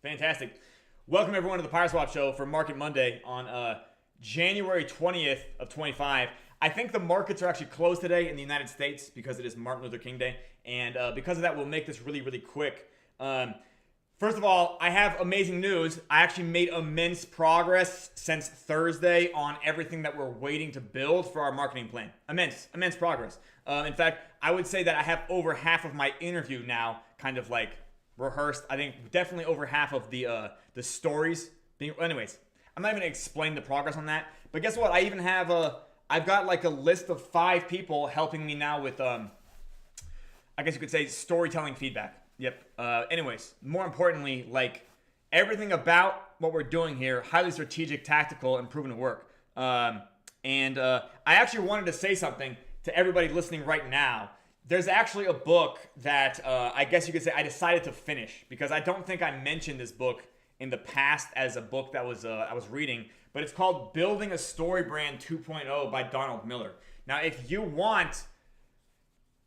Fantastic. Welcome everyone to the PYRESWAP show for Market Monday on January 20th of 25. I think the markets are actually closed today in the United States because it is Martin Luther King Day. And because of that, we'll make this really, really quick. First of all, I have amazing news. I actually made immense progress since Thursday on everything that we're waiting to build for our marketing plan. Immense progress. In fact, I would say that I have over half of my interview now kind of like rehearsed. I think definitely over half of the stories being. Anyways, I'm not even gonna explain the progress on that. But guess what? I even have I've got like a list of 5 people helping me now with I guess you could say storytelling feedback. Yep. Anyways, more importantly, like everything about what we're doing here, highly strategic, tactical, and proven to work. I actually wanted to say something to everybody listening right now. There's actually a book that I guess you could say I decided to finish because I don't think I mentioned this book in the past as a book that was I was reading, but it's called Building a Story Brand 2.0 by Donald Miller. Now, if you want,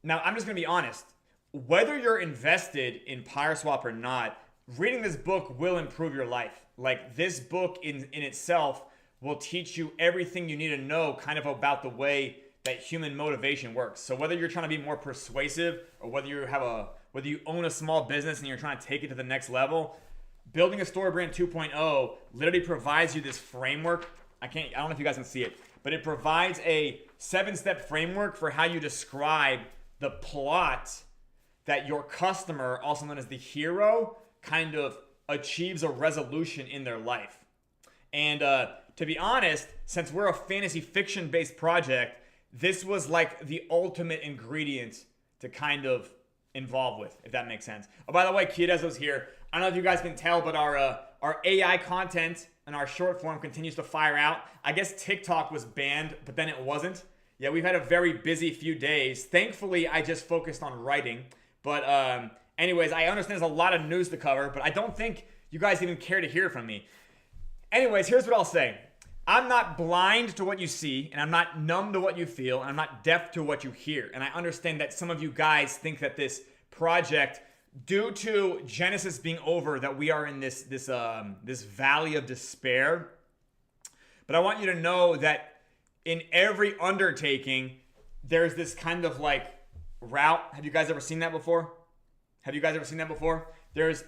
now I'm just gonna be honest, whether you're invested in PYRESWAP or not, reading this book will improve your life. Like this book in itself will teach you everything you need to know kind of about the way that human motivation works. So whether you're trying to be more persuasive or whether you own a small business and you're trying to take it to the next level, Building a Story Brand 2.0 literally provides you this framework. I don't know if you guys can see it, but it provides a 7-step framework for how you describe the plot that your customer, also known as the hero, kind of achieves a resolution in their life. And to be honest, since we're a fantasy fiction based project, this was like the ultimate ingredient to kind of involve with, if that makes sense. Oh, by the way, Kiedezo's here. I don't know if you guys can tell, but our AI content and our short form continues to fire out. I guess TikTok was banned, but then it wasn't. Yeah, we've had a very busy few days. Thankfully, I just focused on writing. But anyways, I understand there's a lot of news to cover, but I don't think you guys even care to hear from me. Anyways, here's what I'll say. I'm not blind to what you see, and I'm not numb to what you feel, and I'm not deaf to what you hear. And I understand that some of you guys think that this project, due to Genesis being over, that we are in this valley of despair. But I want you to know that in every undertaking, there's this kind of like route. Have you guys ever seen that before? There's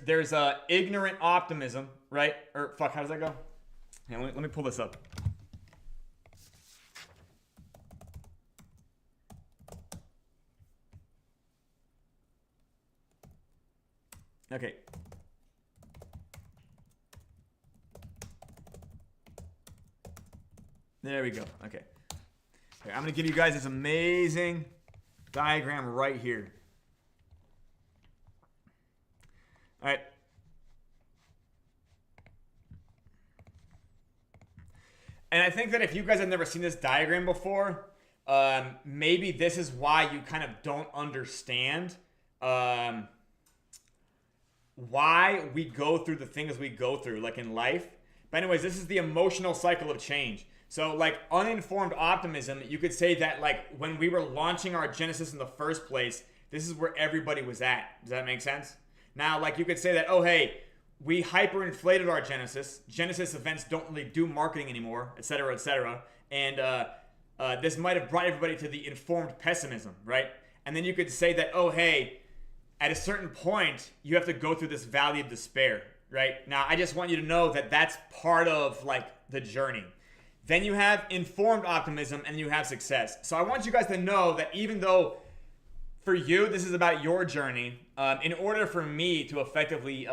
ignorant optimism, right? Or fuck, how does that go? Yeah, let me pull this up. Okay. There we go. Okay. I'm gonna give you guys this amazing diagram right here. All right. And I think that if you guys have never seen this diagram before, maybe this is why you kind of don't understand why we go through the things we go through, like in life. But anyways, this is the emotional cycle of change. So like uninformed optimism, you could say that like when we were launching our Genesis in the first place, this is where everybody was at. Does that make sense? Now, like you could say that, oh, hey, we hyperinflated our Genesis. Genesis events don't really do marketing anymore, et cetera, et cetera. And this might have brought everybody to the informed pessimism, right? And then you could say that, oh, hey, at a certain point, you have to go through this valley of despair, right? Now, I just want you to know that that's part of like the journey. Then you have informed optimism and you have success. So I want you guys to know that even though for you, this is about your journey, in order for me to effectively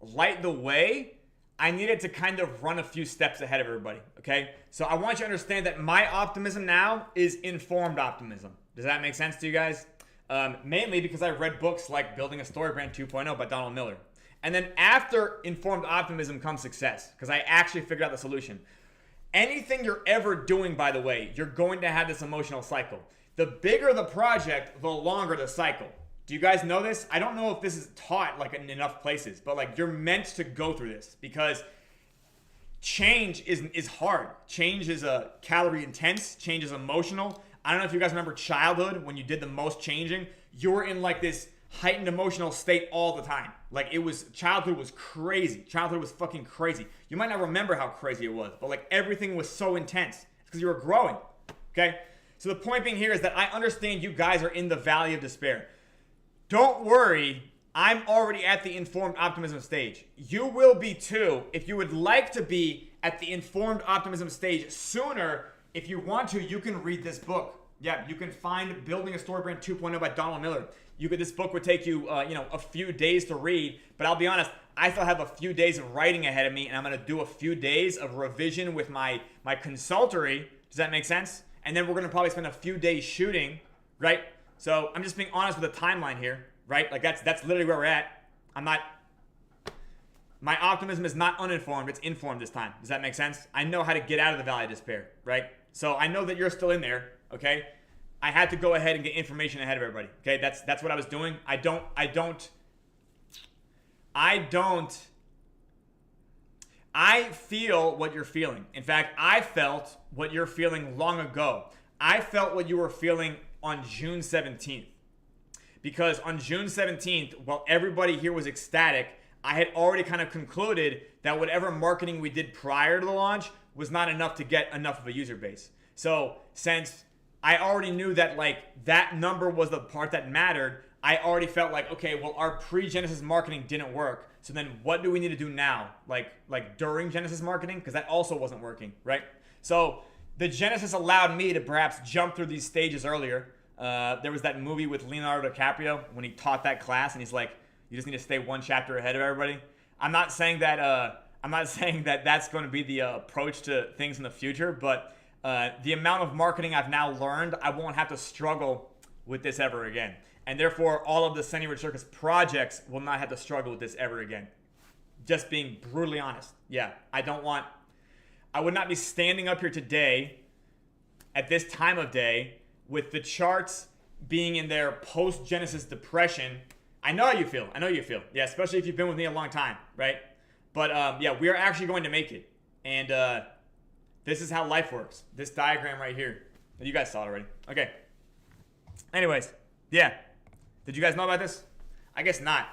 light the way, I needed to kind of run a few steps ahead of everybody, okay? So I want you to understand that my optimism now is informed optimism. Does that make sense to you guys? Mainly because I read books like Building a Story Brand 2.0 by Donald Miller. And then after informed optimism comes success, because I actually figured out the solution. Anything you're ever doing, by the way, you're going to have this emotional cycle. The bigger the project, the longer the cycle. Do you guys know this? I don't know if this is taught like in enough places, but like you're meant to go through this because change is hard. Change is calorie intense. Change is emotional. I don't know if you guys remember childhood when you did the most changing. You were in like this heightened emotional state all the time. Like childhood was crazy. Childhood was fucking crazy. You might not remember how crazy it was, but like everything was so intense. It's because you were growing. Okay? So the point being here is that I understand you guys are in the valley of despair. Don't worry. I'm already at the informed optimism stage. You will be too. If you would like to be at the informed optimism stage sooner, if you want to, you can read this book. Yeah, you can find Building a Story Brand 2.0 by Donald Miller. This book would take you, a few days to read. But I'll be honest, I still have a few days of writing ahead of me, and I'm going to do a few days of revision with my consultory. Does that make sense? And then we're going to probably spend a few days shooting, right? So I'm just being honest with the timeline here, right? Like that's literally where we're at. My optimism is not uninformed, it's informed this time. Does that make sense? I know how to get out of the valley of despair, right? So I know that you're still in there, okay? I had to go ahead and get information ahead of everybody, okay? That's what I was doing. I feel what you're feeling. In fact, I felt what you're feeling long ago. I felt what you were feeling on June 17th. Because on June 17th, while everybody here was ecstatic, I had already kind of concluded that whatever marketing we did prior to the launch was not enough to get enough of a user base. So since I already knew that like that number was the part that mattered, I already felt like, okay, well, our pre-Genesis marketing didn't work. So then what do we need to do now? Like during Genesis marketing? Because that also wasn't working, right? So the Genesis allowed me to perhaps jump through these stages earlier. There was that movie with Leonardo DiCaprio when he taught that class and he's like, you just need to stay one chapter ahead of everybody. I'm not saying that that's going to be the approach to things in the future, but the amount of marketing I've now learned, I won't have to struggle with this ever again. And therefore, all of the Sending Rich Circus projects will not have to struggle with this ever again. Just being brutally honest. Yeah, I would not be standing up here today at this time of day with the charts being in their post-Genesis depression. I know how you feel. Yeah, especially if you've been with me a long time, right? But yeah, we are actually going to make it. And this is how life works. This diagram right here. You guys saw it already. Okay. Anyways, yeah. Did you guys know about this? I guess not.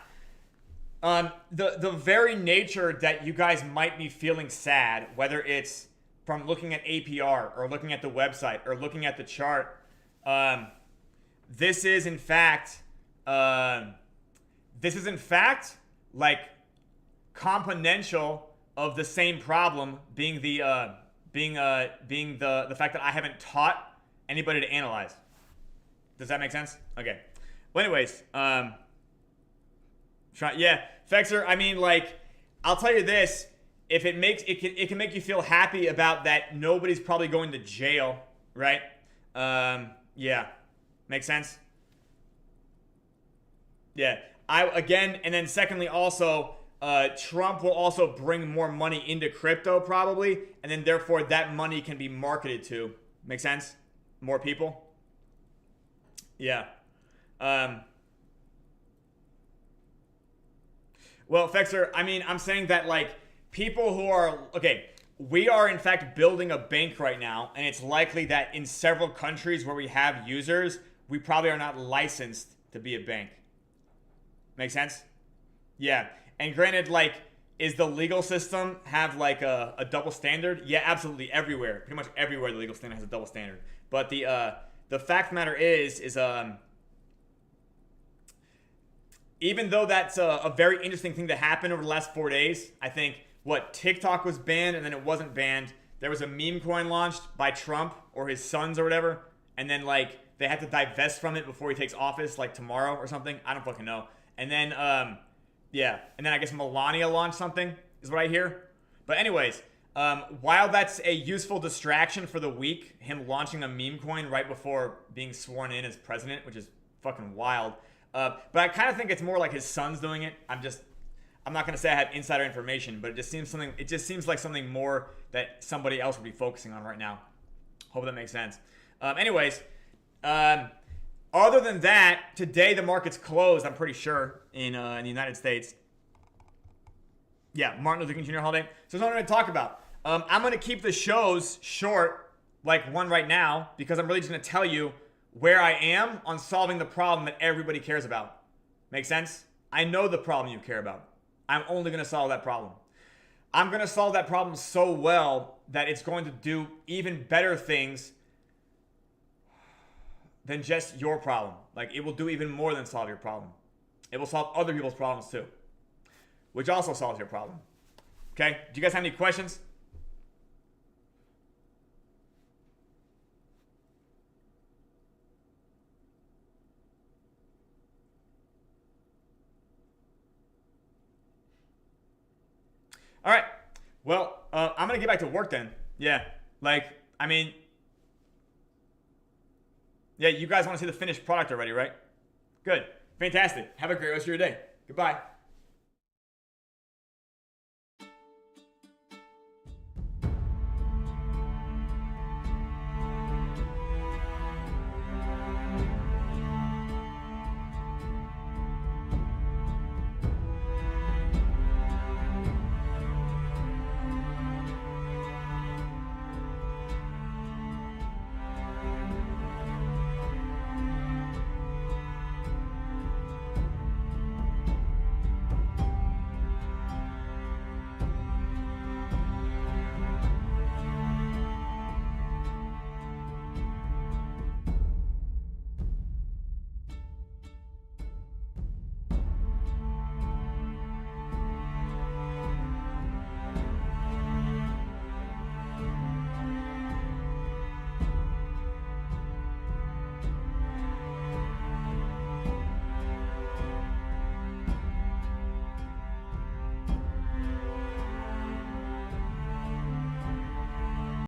The very nature that you guys might be feeling sad, whether it's from looking at APR or looking at the website or looking at the chart, this is in fact like componential of the same problem being the fact that I haven't taught anybody to analyze. Does that make sense? Okay. Well, anyways, Fexer, I mean, like, I'll tell you this, if it can make you feel happy about that nobody's probably going to jail, right? Yeah. Makes sense? Yeah. And then secondly, also, Trump will also bring more money into crypto probably, and then therefore that money can be marketed to. Make sense? More people? Yeah. Well, Fexer, I mean, I'm saying that like people who are, okay, we are in fact building a bank right now, and it's likely that in several countries where we have users, we probably are not licensed to be a bank. Make sense? Yeah. And granted, like, is the legal system have like a double standard? Yeah, absolutely everywhere. Pretty much everywhere the legal standard has a double standard. But the fact of the matter is even though that's a very interesting thing to happen over the last 4 days, I think TikTok was banned and then it wasn't banned. There was a meme coin launched by Trump or his sons or whatever, and then like they had to divest from it before he takes office, like tomorrow or something. I don't fucking know. And then and then I guess Melania launched something, is what I hear. But anyways, while that's a useful distraction for the week, him launching a meme coin right before being sworn in as president, which is fucking wild. But I kind of think it's more like his son's doing it. I'm not going to say I have insider information, but it just seems like something more that somebody else would be focusing on right now. Hope that makes sense. Anyways, other than that, today the market's closed, I'm pretty sure, in the United States. Yeah, Martin Luther King Jr. holiday. So there's nothing to talk about. I'm going to keep the shows short, like one right now, because I'm really just going to tell you where I am on solving the problem that everybody cares about. Make sense? I know the problem you care about. I'm only going to solve that problem. I'm going to solve that problem so well that it's going to do even better things than just your problem. Like, it will do even more than solve your problem. It will solve other people's problems too, which also solves your problem. Okay? Do you guys have any questions? All right. Well, I'm going to get back to work then. Yeah. Like, I mean, yeah, you guys want to see the finished product already, right? Good. Fantastic. Have a great rest of your day. Goodbye.